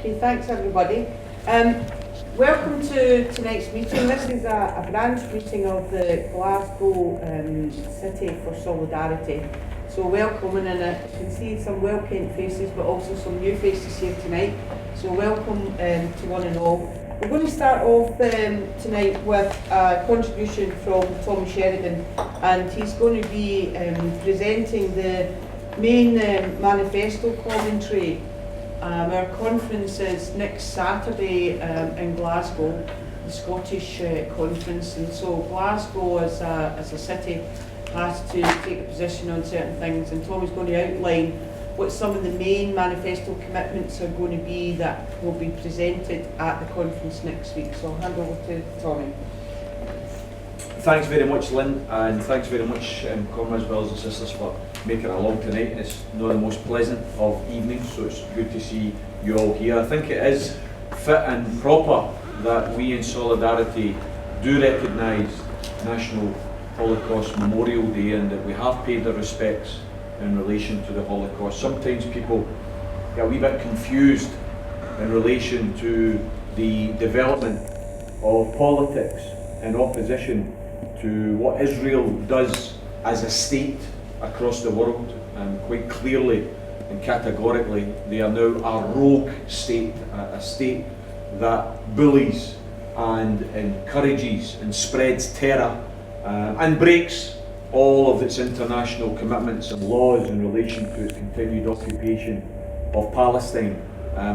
Okay, thanks everybody. Welcome to tonight's meeting. This is a branch meeting of the Glasgow City for Solidarity. So welcome, and you can see some well-kent faces but also some new faces here tonight. So welcome to one and all. We're going to start off tonight with a contribution from Tom Sheridan, and he's going to be presenting the main manifesto commentary. Our conference is next Saturday in Glasgow, the Scottish conference, and so Glasgow as a city has to take a position on certain things, and Tommy's going to outline what some of the main manifesto commitments are going to be that will be presented at the conference next week. So I'll hand over to Tommy. Thanks very much, Lynn, and thanks very much, comrades, brothers and sisters, for making it along tonight. It's not the most pleasant of evenings, so it's good to see you all here. I think it is fit and proper that we in Solidarity do recognise National Holocaust Memorial Day, and that we have paid our respects in relation to the Holocaust. Sometimes people get a wee bit confused in relation to the development of politics in opposition to what Israel does as a state across the world, and quite clearly and categorically they are now a rogue state, a state that bullies and encourages and spreads terror and breaks all of its international commitments and laws in relation to its continued occupation of Palestine.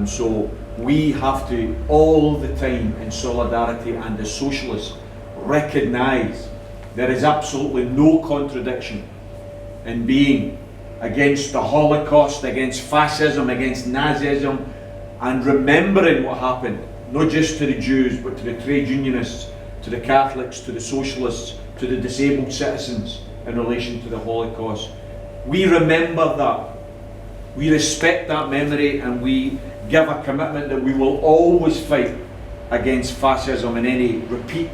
So we have to all the time in Solidarity and as socialists recognise there is absolutely no contradiction in being against the Holocaust, against fascism, against Nazism, and remembering what happened, not just to the Jews, but to the trade unionists, to the Catholics, to the socialists, to the disabled citizens in relation to the Holocaust. We remember that, we respect that memory, and we give a commitment that we will always fight against fascism and any repeat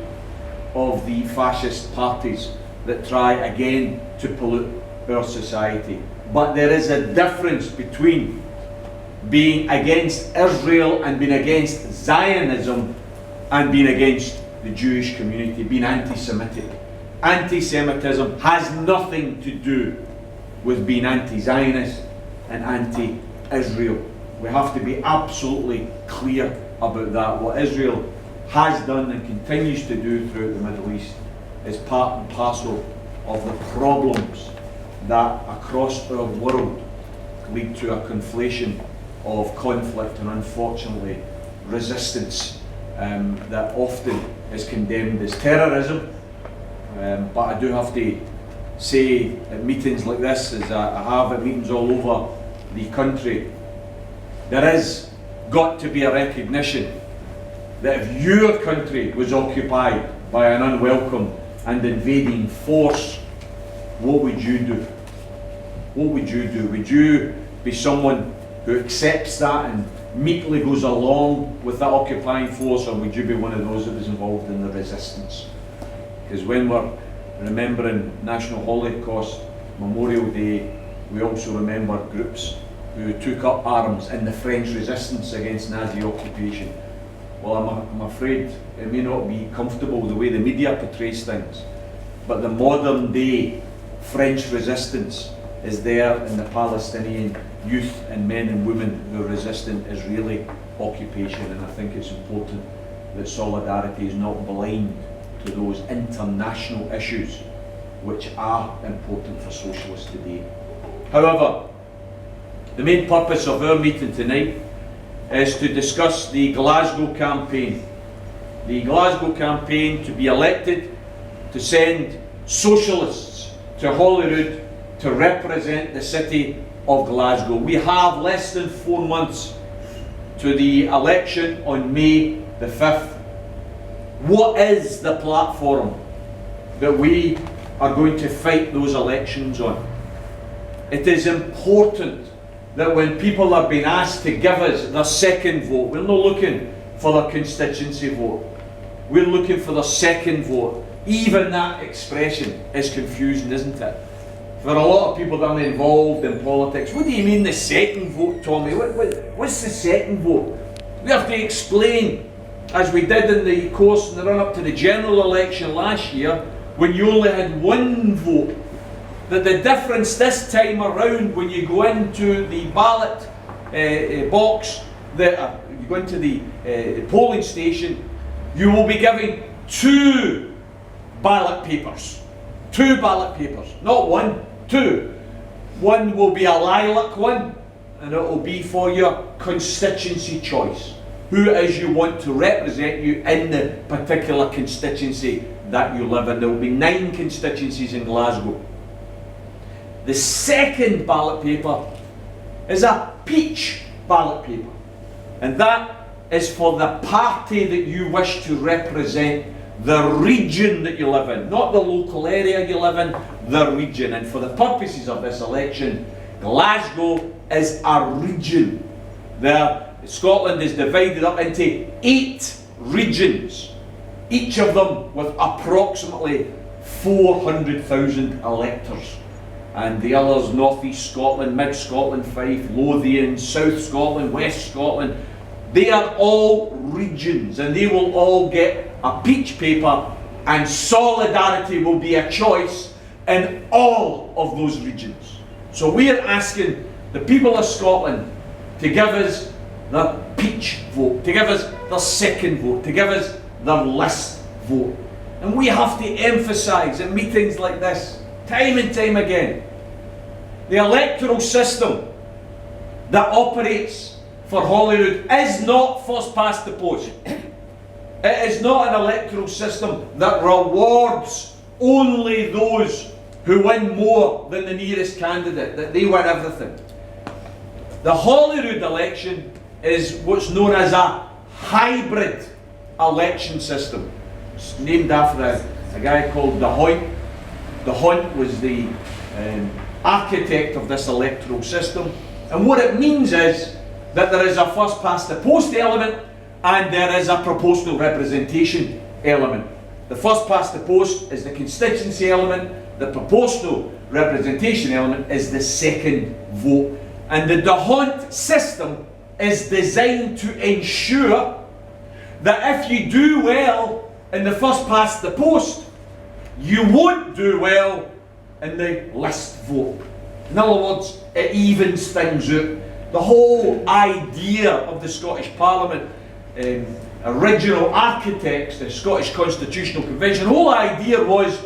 of the fascist parties that try again to pollute our society. But there is a difference between being against Israel and being against Zionism and being against the Jewish community, being anti-Semitic. Anti-Semitism has nothing to do with being anti-Zionist and anti-Israel. We have to be absolutely clear about that. What Israel has done and continues to do throughout the Middle East is part and parcel of the problems that across our world lead to a conflation of conflict and, unfortunately, resistance that often is condemned as terrorism. But I do have to say at meetings like this, as I have at meetings all over the country, there has got to be a recognition that if your country was occupied by an unwelcome and invading force, what would you do? What would you do? Would you be someone who accepts that and meekly goes along with that occupying force, or would you be one of those that was involved in the resistance? Because when we're remembering National Holocaust Memorial Day, we also remember groups who took up arms in the French resistance against Nazi occupation. Well, I'm afraid it may not be comfortable the way the media portrays things, but the modern day French resistance is there in the Palestinian youth and men and women who are resisting Israeli occupation, and I think it's important that Solidarity is not blind to those international issues which are important for socialists today. However, the main purpose of our meeting tonight is to discuss the Glasgow Campaign. The Glasgow Campaign to be elected to send socialists to Holyrood to represent the city of Glasgow. We have less than 4 months to the election on May the 5th. What is the platform that we are going to fight those elections on? It is important that when people are being asked to give us their second vote, we're not looking for their constituency vote, we're looking for their second vote. Even that expression is confusing, isn't it? For a lot of people that are involved in politics, what do you mean the second vote, Tommy? What's the second vote? We have to explain, as we did in the course in the run-up to the general election last year, when you only had one vote, that the difference this time around when you go into the ballot box, you go into the polling station, you will be giving 2 ballot papers. 2 ballot papers, not 1, 2. One will be a lilac one, and it will be for your constituency choice. Who it is you want to represent you in the particular constituency that you live in. There will be 9 constituencies in Glasgow. The second ballot paper is a peach ballot paper, and that is for the party that you wish to represent, the region that you live in, not the local area you live in, the region. And for the purposes of this election, Glasgow is a region. Scotland is divided up into 8 regions, each of them with approximately 400,000 electors. And the others, North East Scotland, Mid Scotland, Fife, Lothian, South Scotland, West Scotland, they are all regions, and they will all get a peach paper, and solidarity will be a choice in all of those regions. So we are asking the people of Scotland to give us the peach vote, to give us the second vote, to give us the list vote. And we have to emphasise in meetings like this, time and time again, the electoral system that operates for Holyrood is not first past the post. It is not an electoral system that rewards only those who win more than the nearest candidate, that they win everything. The Holyrood election is what's known as a hybrid election system. It's named after a guy called De Hoyt. De Hoyt was the architect of this electoral system. And what it means is that there is a first past the post element and there is a proportional representation element. The first past the post is the constituency element, the proportional representation element is the second vote. And the De Hoyt system is designed to ensure that if you do well in the first past the post, you won't do well in the list vote. In other words, it evens things out. The whole idea of the Scottish Parliament, original architects, the Scottish Constitutional Convention, the whole idea was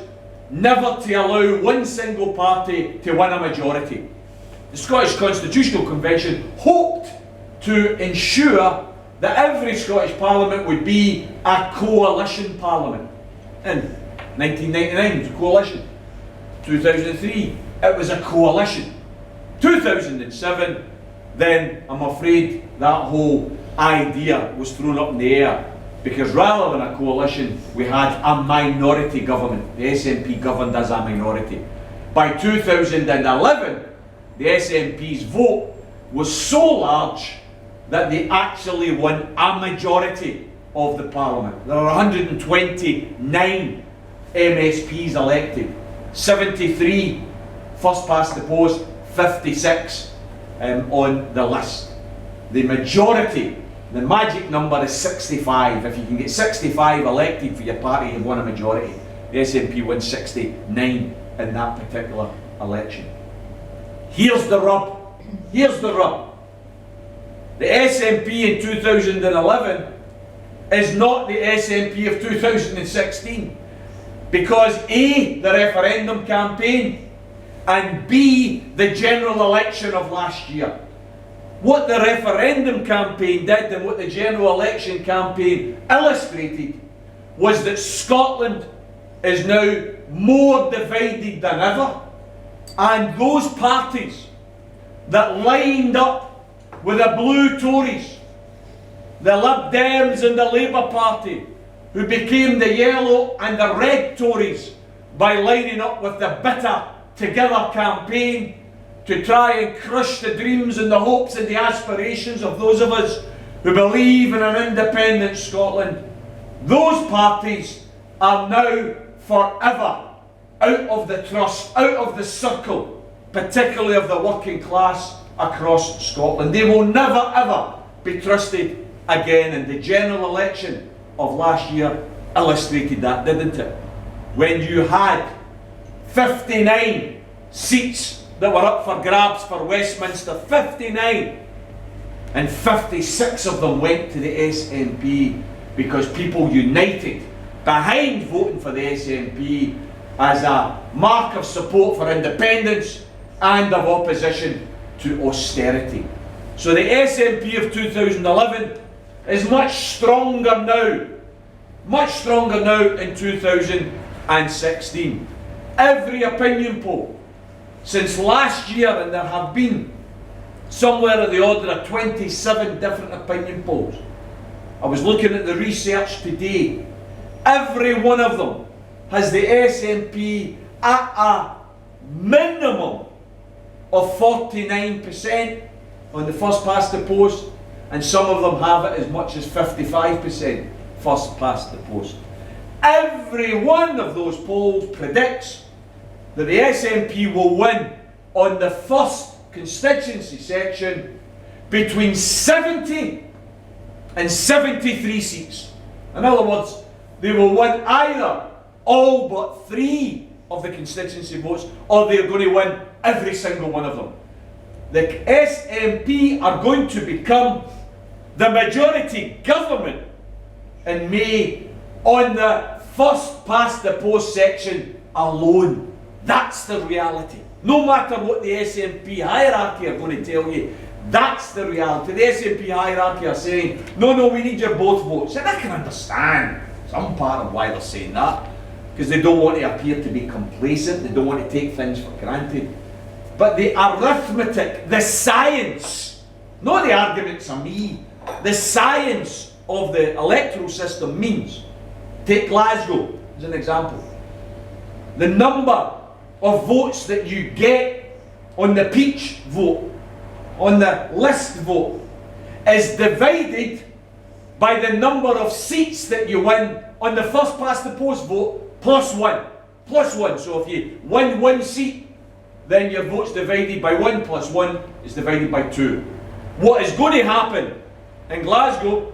never to allow one single party to win a majority. The Scottish Constitutional Convention hoped to ensure that every Scottish Parliament would be a coalition parliament. In 1999 it was a coalition. 2003 it was a coalition. 2007, then I'm afraid that whole idea was thrown up in the air, because rather than a coalition we had a minority government. The SNP governed as a minority. By 2011 the SNP's vote was so large that they actually won a majority of the Parliament. There are 129 MSPs elected, 73 first past the post, 56 on the list. The majority, the magic number is 65. If you can get 65 elected for your party, you've won a majority. The SNP won 69 in that particular election. Here's the rub. Here's the rub. The SNP in 2011 is not the SNP of 2016, because A, the referendum campaign, and B, the general election of last year. What the referendum campaign did and what the general election campaign illustrated was that Scotland is now more divided than ever, and those parties that lined up with the blue Tories, the Lib Dems and the Labour Party, who became the yellow and the red Tories by lining up with the Bitter Together campaign to try and crush the dreams and the hopes and the aspirations of those of us who believe in an independent Scotland. Those parties are now forever out of the trust, out of the circle, particularly of the working class across Scotland. They will never ever be trusted again, and the general election of last year illustrated that, didn't it? When you had 59 seats that were up for grabs for Westminster, 59, and 56 of them went to the SNP because people united behind voting for the SNP as a mark of support for independence and of opposition to austerity. So the SNP of 2011 is much stronger now in 2016. Every opinion poll since last year, and there have been somewhere in the order of 27 different opinion polls. I was looking at the research today. Every one of them has the SNP at a minimum of 49% on the first past the post, and some of them have it as much as 55% first past the post. Every one of those polls predicts that the SNP will win on the first constituency section between 70 and 73 seats. In other words, they will win either all but 3 of the constituency votes, or they're going to win every single one of them. The SNP are going to become the majority government in May on the first past the post section alone. That's the reality. No matter what the SNP hierarchy are going to tell you, that's the reality. The SNP hierarchy are saying, no, we need your both votes. And I can understand some part of why they're saying that, because they don't want to appear to be complacent, they don't want to take things for granted. But the arithmetic, the science, not the arguments of me, the science of the electoral system means, take Glasgow as an example. The number of votes that you get on the peach vote, on the list vote, is divided by the number of seats that you win on the first past the post vote plus 1. Plus 1. So if you win 1 seat, then your vote's divided by 1 plus 1 is divided by 2. What is going to happen in Glasgow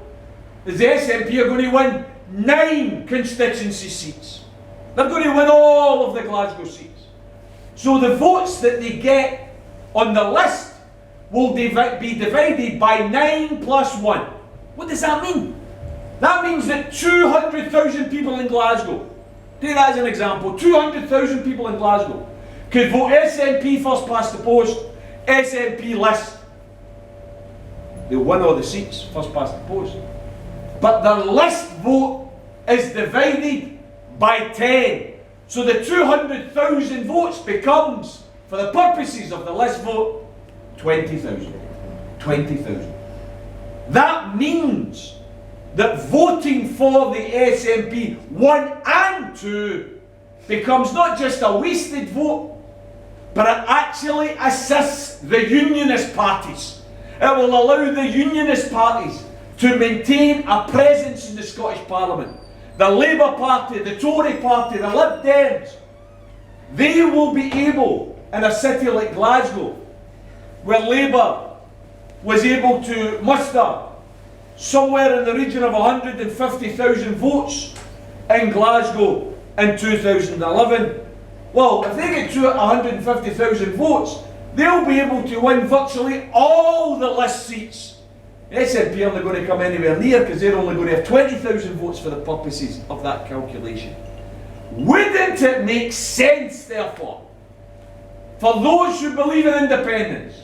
is the SNP are going to win 9 constituency seats. They're going to win all of the Glasgow seats. So the votes that they get on the list will be divided by 9 plus 1. What does that mean? That means that 200,000 people in Glasgow, take that as an example, 200,000 people in Glasgow could vote SNP first past the post, SNP list. They'll win all the seats first past the post. But the list vote is divided by 10. So the 200,000 votes becomes, for the purposes of the list vote, 20,000. 20,000. That means that voting for the SNP 1 and 2 becomes not just a wasted vote, but it actually assists the unionist parties. It will allow the unionist parties to maintain a presence in the Scottish Parliament. The Labour Party, the Tory Party, the Lib Dems, they will be able, in a city like Glasgow, where Labour was able to muster somewhere in the region of 150,000 votes in Glasgow in 2011. Well, if they get to 150,000 votes, they'll be able to win virtually all the list seats. The SNP are not going to come anywhere near, because they're only going to have 20,000 votes for the purposes of that calculation. Wouldn't it make sense, therefore, for those who believe in independence,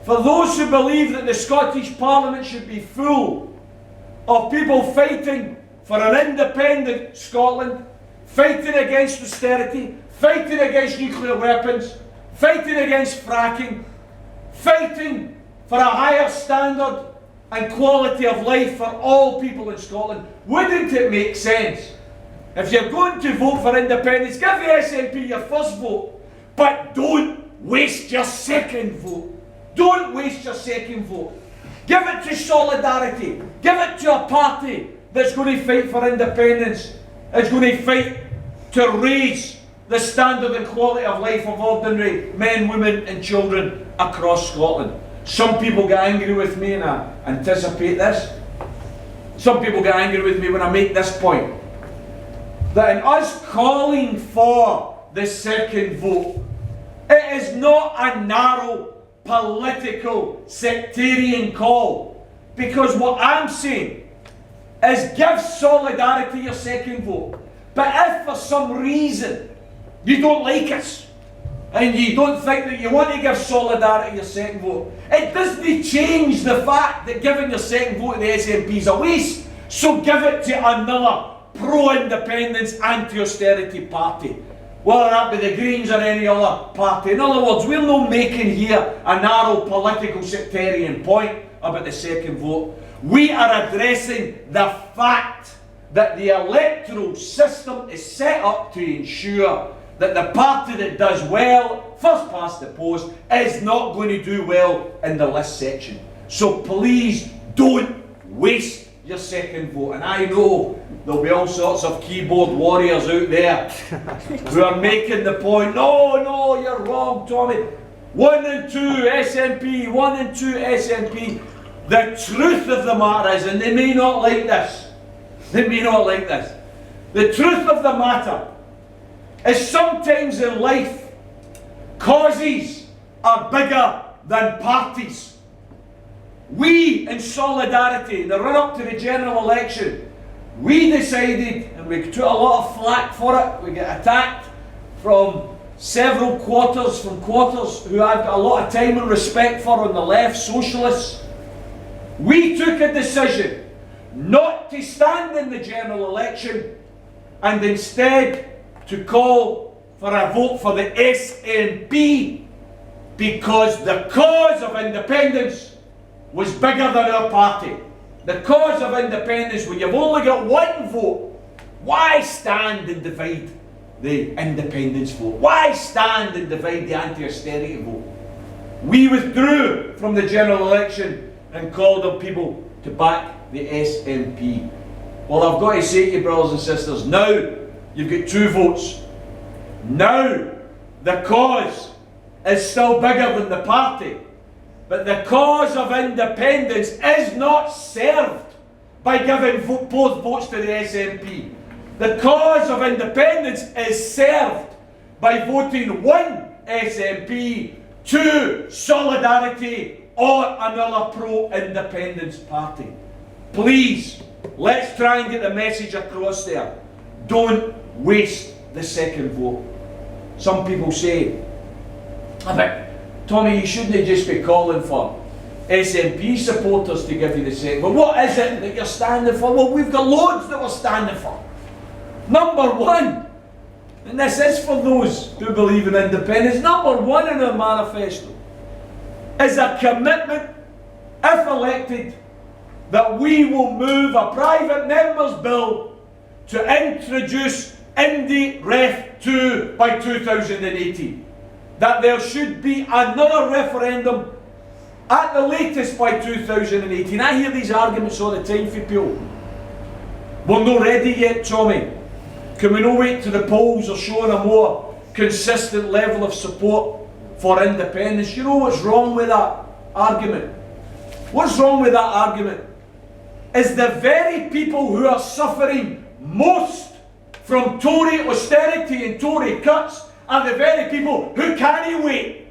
for those who believe that the Scottish Parliament should be full of people fighting for an independent Scotland, fighting against austerity, fighting against nuclear weapons, fighting against fracking, fighting for a higher standard and quality of life for all people in Scotland, wouldn't it make sense, if you're going to vote for independence, give the SNP your first vote, but don't waste your second vote. Don't waste your second vote. Give it to Solidarity. Give it to a party that's going to fight for independence. It's going to fight to raise the standard and quality of life of ordinary men, women and children across Scotland. Some people get angry with me, and I anticipate this. some people get angry with me when I make this point, that in us calling for the second vote, it is not a narrow political sectarian call, because what I'm saying is give Solidarity your second vote. But if for some reason you don't like us, and you don't think that you want to give Solidarity your second vote, it doesn't change the fact that giving your second vote to the SNP is a waste. So give it to another pro-independence, anti-austerity party, whether that be the Greens or any other party. In other words, we're not making here a narrow political sectarian point about the second vote. We are addressing the fact that the electoral system is set up to ensure that the party that does well, first past the post, is not going to do well in the list section. So please don't waste your second vote. And I know there'll be all sorts of keyboard warriors out there who are making the point, no, you're wrong, Tommy. 1 and 2 SNP, 1 and 2 SNP. The truth of the matter is, and they may not like this, the truth of the matter is sometimes in life, causes are bigger than parties. We in Solidarity, in the run-up to the general election, we decided, and we took a lot of flack for it, we get attacked from several quarters, who I've got a lot of time and respect for on the left, socialists. We took a decision not to stand in the general election and instead to call for a vote for the SNP, because the cause of independence was bigger than our party. The cause of independence, when you've only got one vote, why stand and divide the independence vote? Why stand and divide the anti-austerity vote? We withdrew from the general election and called on people to back the SNP. Well, I've got to say to you, brothers and sisters, now you've got 2 votes. Now the cause is still bigger than the party. But the cause of independence is not served by giving both votes to the SNP. The cause of independence is served by voting 1 SNP, 2 Solidarity, or another pro-independence party. Please, let's try and get the message across there. Don't waste the second vote. Some people say, Tommy, you shouldn't just be calling for SNP supporters to give you the second vote. What is it that you're standing for? Well, we've got loads that we're standing for. Number 1, and this is for those who believe in independence, number 1 in our manifesto is a commitment, if elected, that we will move a private member's bill to introduce Indy Ref 2 by 2018. That there should be another referendum at the latest by 2018. I hear these arguments all the time for people. We're not ready yet, Tommy. Can we not wait till the polls are showing a more consistent level of support for independence? You know what's wrong with that argument? What's wrong with that argument is the very people who are suffering most from Tory austerity and Tory cuts are the very people who can't wait.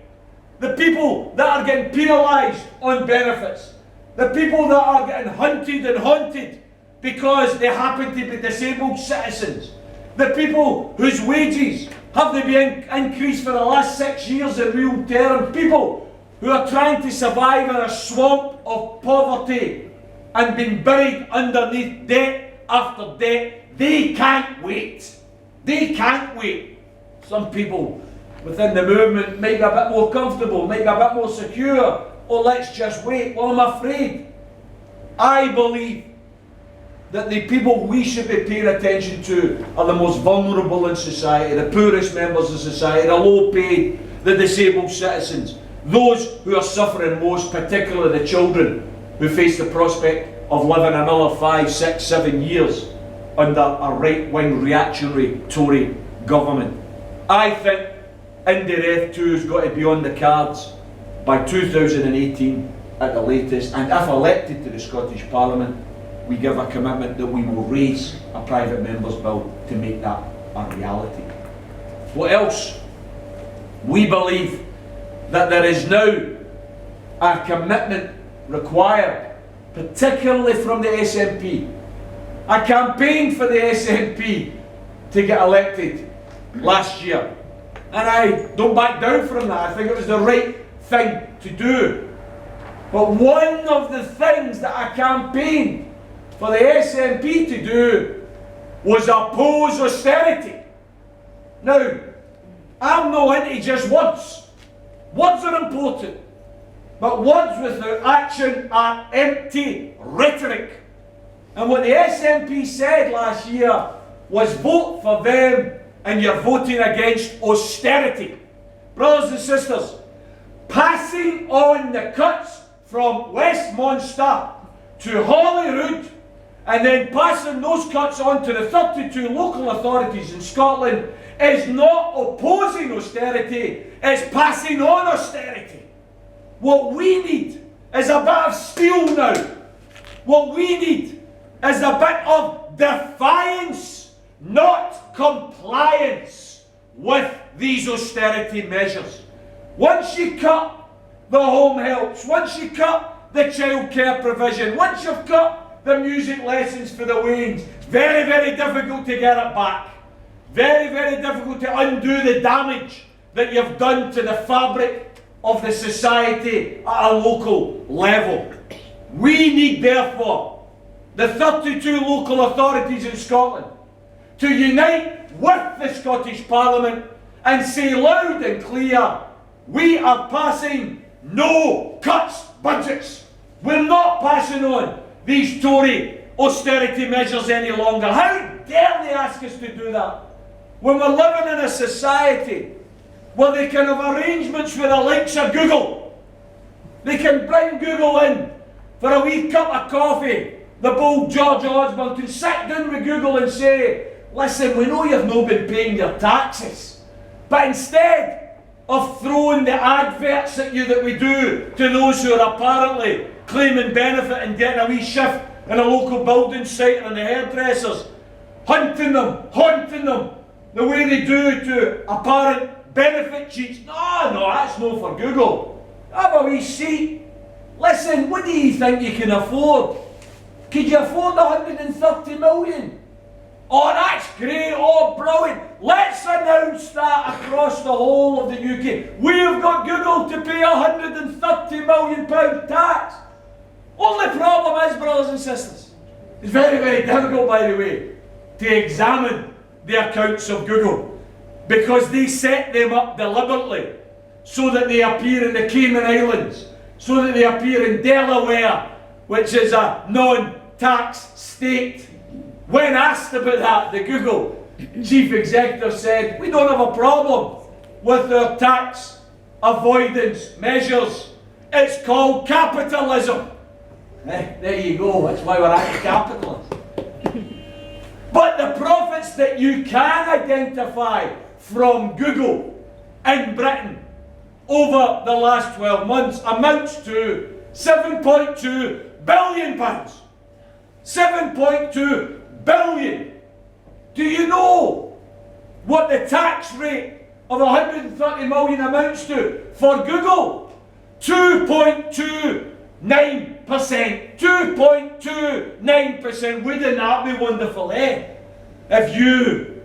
The people that are getting penalised on benefits. The people that are getting hunted and haunted because they happen to be disabled citizens. The people whose wages haven't been increased for the last 6 years in real terms. People who are trying to survive in a swamp of poverty and been buried underneath debt after debt. They can't wait. They can't wait. Some people within the movement might be a bit more comfortable, might be a bit more secure. Oh, let's just wait. Well, I'm afraid. I believe that the people we should be paying attention to are the most vulnerable in society, the poorest members of society, the low paid, the disabled citizens, those who are suffering most, particularly the children who face the prospect of living another 5, 6, 7 years under a right-wing reactionary Tory government. I think Indy Ref 2 has got to be on the cards by 2018 at the latest, and if elected to the Scottish Parliament, we give a commitment that we will raise a private member's bill to make that a reality. What else? We believe that there is now a commitment required, particularly from the SNP. I campaigned for the SNP to get elected last year, and I don't back down from that. I think it was the right thing to do. But one of the things that I campaigned for the SNP to do was oppose austerity. Now, I'm not into just words. Words are important, but words without action are empty rhetoric. And what the SNP said last year was vote for them and you're voting against austerity. Brothers and sisters, passing on the cuts from Westminster to Holyrood and then passing those cuts on to the 32 local authorities in Scotland is not opposing austerity, it's passing on austerity. What we need is a bit of steel now. What we need is a bit of defiance, not compliance with these austerity measures. Once you cut the home helps, once you cut the childcare provision, once you've cut the music lessons for the Waynes, very, very difficult to get it back. Very, very difficult to undo the damage that you've done to the fabric of the society at a local level. We need, therefore, the 32 local authorities in Scotland to unite with the Scottish Parliament and say loud and clear, we are passing no cuts budgets. We're not passing on these Tory austerity measures any longer. How dare they ask us to do that? When we're living in a society where they can have arrangements with the likes of Google. They can bring Google in for a wee cup of coffee. The bold George Osborne can sit down with Google and say, listen, we know you've not been paying your taxes, but instead of throwing the adverts at you that we do to those who are apparently claiming benefit and getting a wee shift in a local building site and the hairdressers, hunting them, haunting them, the way they do to apparent benefit cheats. No, that's no for Google. Have a wee seat. Listen, what do you think you can afford? Could you afford 130 million? Oh, that's great. Oh, brilliant. Let's announce that across the whole of the UK. We've got Google to pay £130 million tax. Only problem is, brothers and sisters, it's very, very difficult, by the way, to examine the accounts of Google, because they set them up deliberately so that they appear in the Cayman Islands, so that they appear in Delaware, which is a non-tax state. When asked about that, the Google chief executive said, we don't have a problem with their tax avoidance measures. It's called capitalism. There you go, that's why we're anti-capitalist. But the profits that you can identify from Google in Britain over the last 12 months amounts to £7.2 billion. 7.2 billion. Do you know what the tax rate of 130 million amounts to for Google? 2.29%. 2.29%. Wouldn't that be wonderful, eh? If you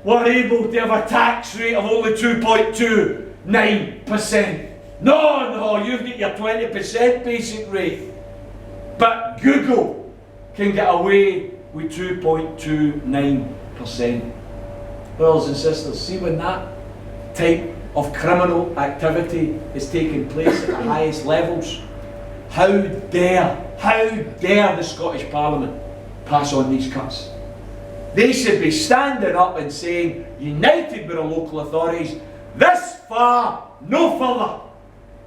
were able to have a tax rate of only 2.29%. No, you've got your 20% basic rate. But Google can get away with 2.29%. Brothers and sisters, see when that type of criminal activity is taking place at the highest levels, how dare the Scottish Parliament pass on these cuts? They should be standing up and saying, united with the local authorities, this far, no further.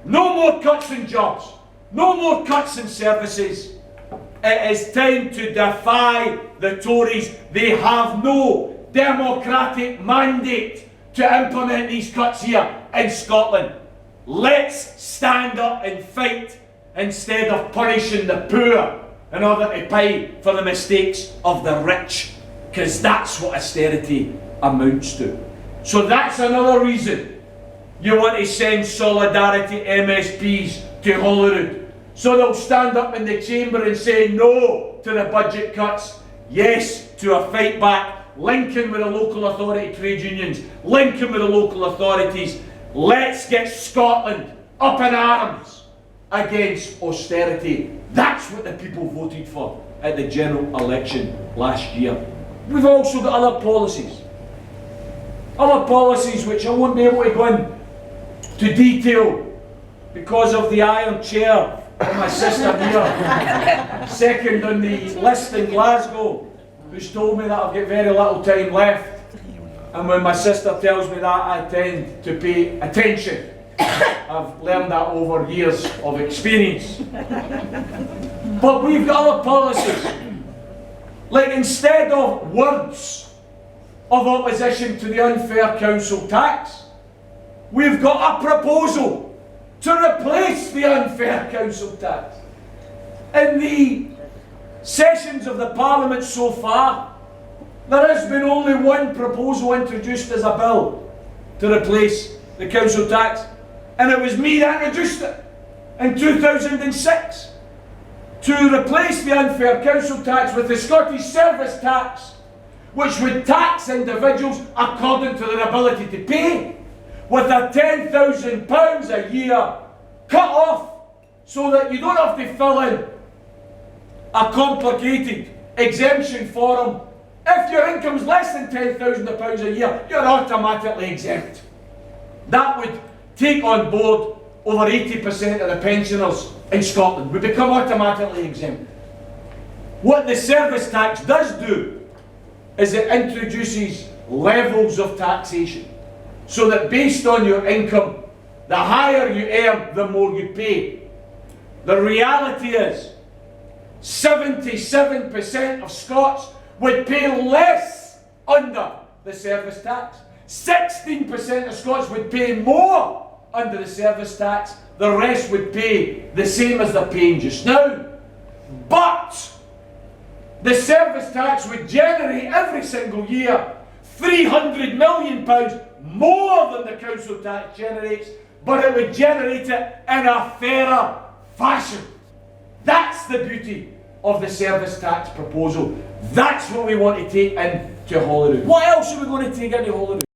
No more cuts in jobs. No more cuts in services. It is time to defy the Tories. They have no democratic mandate to implement these cuts here in Scotland. Let's stand up and fight instead of punishing the poor in order to pay for the mistakes of the rich, because that's what austerity amounts to. So that's another reason you want to send Solidarity MSPs to Holyrood, so they'll stand up in the chamber and say no to the budget cuts, yes to a fight back, linking with the local authority trade unions, linking with the local authorities. Let's get Scotland up in arms against austerity. That's what the people voted for at the general election last year. We've also got other policies which I won't be able to go into detail because of the iron chair of my sister here, second on the list in Glasgow, who's told me that I've got very little time left. And when my sister tells me that, I tend to pay attention. I've learned that over years of experience. But we've got other policies. Like, instead of words of opposition to the unfair council tax, we've got a proposal to replace the unfair council tax. In the sessions of the Parliament so far, there has been only one proposal introduced as a bill to replace the council tax, and it was me that introduced it in 2006 to replace the unfair council tax with the Scottish service tax, which would tax individuals according to their ability to pay, with a £10,000 a year cut off, so that you don't have to fill in a complicated exemption form. If your income's less than £10,000 a year, you're automatically exempt. That would take on board over 80% of the pensioners in Scotland would become automatically exempt. What the service tax does do is it introduces levels of taxation, so that based on your income, the higher you earn, the more you pay. The reality is 77% of Scots would pay less under the service tax. 16% of Scots would pay more under the service tax. The rest would pay the same as they're paying just now. But the service tax would generate every single year £300 million more than the council tax generates, but it would generate it in a fairer fashion. That's the beauty of the service tax proposal. That's what we want to take into Holyrood. What else are we going to take into Holyrood?